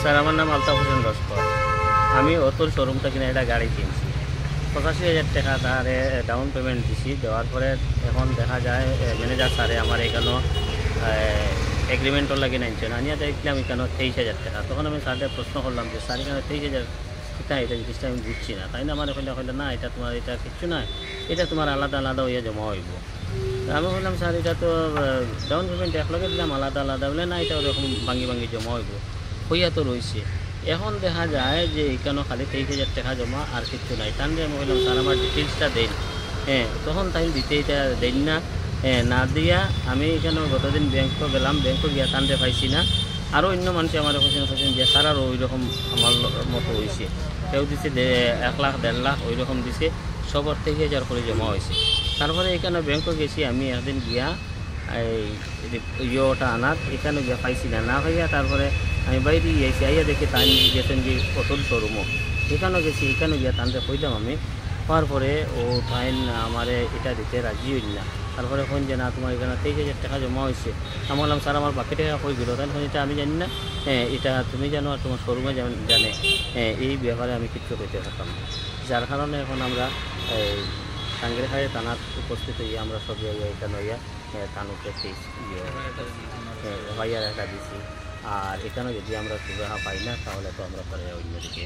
Sir আমার নাম আলতাফ হোসেন লস্কর। আমি অতর শোরুমটা কিনে একটা গাড়ি কিনছি, 85,000 টাকা তারে ডাউন পেমেন্ট দিছি। দেওয়ার পরে এখন দেখা যায় ম্যানেজার স্যারে আমার এখানেও এগ্রিমেন্টর লাগে নাইছে না, আনিয়া দেখলাম এখানেও 23,000 টাকা। তখন আমি স্যারকে প্রশ্ন করলাম যে স্যার এখানে 23,000 টাকা, এটা জিনিসটা আমি বুঝছি না। তাই না আমার কইলে না, এটা তোমার এটা কিচ্ছু না, এটা তোমার আলাদা আলাদা হইয়া জমা হইব। আমি বললাম স্যার এটা তো ডাউন পেমেন্ট একলগে দিলাম, আলাদা আলাদা বলে না, এটা ওরকম ভাঙ্গি ভাঙ্গি জমা হইব হইয়া তো রয়েছে। এখন দেখা যায় যে এখানেও খালি 23,000 টাকা জমা, আর কিচ্ছু নাই। তান দিয়ে আমি বললাম স্যার আমার ডিটেলসটা দেন। তখন তাই দিতে এটা দেন না, না দিয়া আমি এখানে গতদিন ব্যাংকও গেলাম, ব্যাংকও গিয়া তানতে পাইছি না। আরও অন্য মানুষ আমার কোশ্চেন যে স্যার আরও ওই রকম আমার মতো হয়েছে, কেউ দিছে 1 লাখ 1.5 লাখ ওই রকম দিছে, সবর 23,000 করে জমা হয়েছে। তারপরে এখানে ব্যাংকও গেছি আমি একদিন গিয়া ইয়েটা আনার, এখানে গিয়া পাইছি না, না পাইয়া তারপরে আমি বাইরে গিয়েছি, আইয়া দেখি তাই গেছেন যে অটল শোরুমও, এখানেও গেছি, এখানে গিয়া তানতে কইলাম আমি। হওয়ার পরে ও ফাইন আমার এটা দিতে রাজি হইল না। তারপরে কোন যে না তোমার এখানে 23,000 টাকা জমা হয়েছে। আমি বললাম স্যার আমার বাকি টাকা কই গেল? তাহলে এটা আমি জানি না, এটা তুমি জানো আর তোমার শোরুমে জানে, এই ব্যাপারে আমি কিচ্ছু করতে পারতাম না। যার কারণে এখন আমরা টাঙ্গিরখাড়ি থানার উপস্থিত হইয়া আমরা সব জায়গায় এখানে হইয়া থানুকে ভাইয়ার একটা দিছি। আর এখানে যদি আমরা সুবিধা পাই না তাহলে তো আমরা পরে অন্যদিকে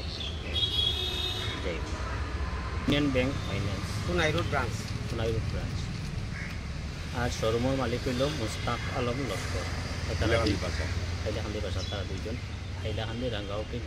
যাই। Union bank finance, Sonai road branch. আর শোরুমের মালিক হইল মুস্তাক আলম লস্কর। হাইলাকান্দি বাসা, তারা দুইজন, হাইলাকান্দি রাঙ্গাউটি।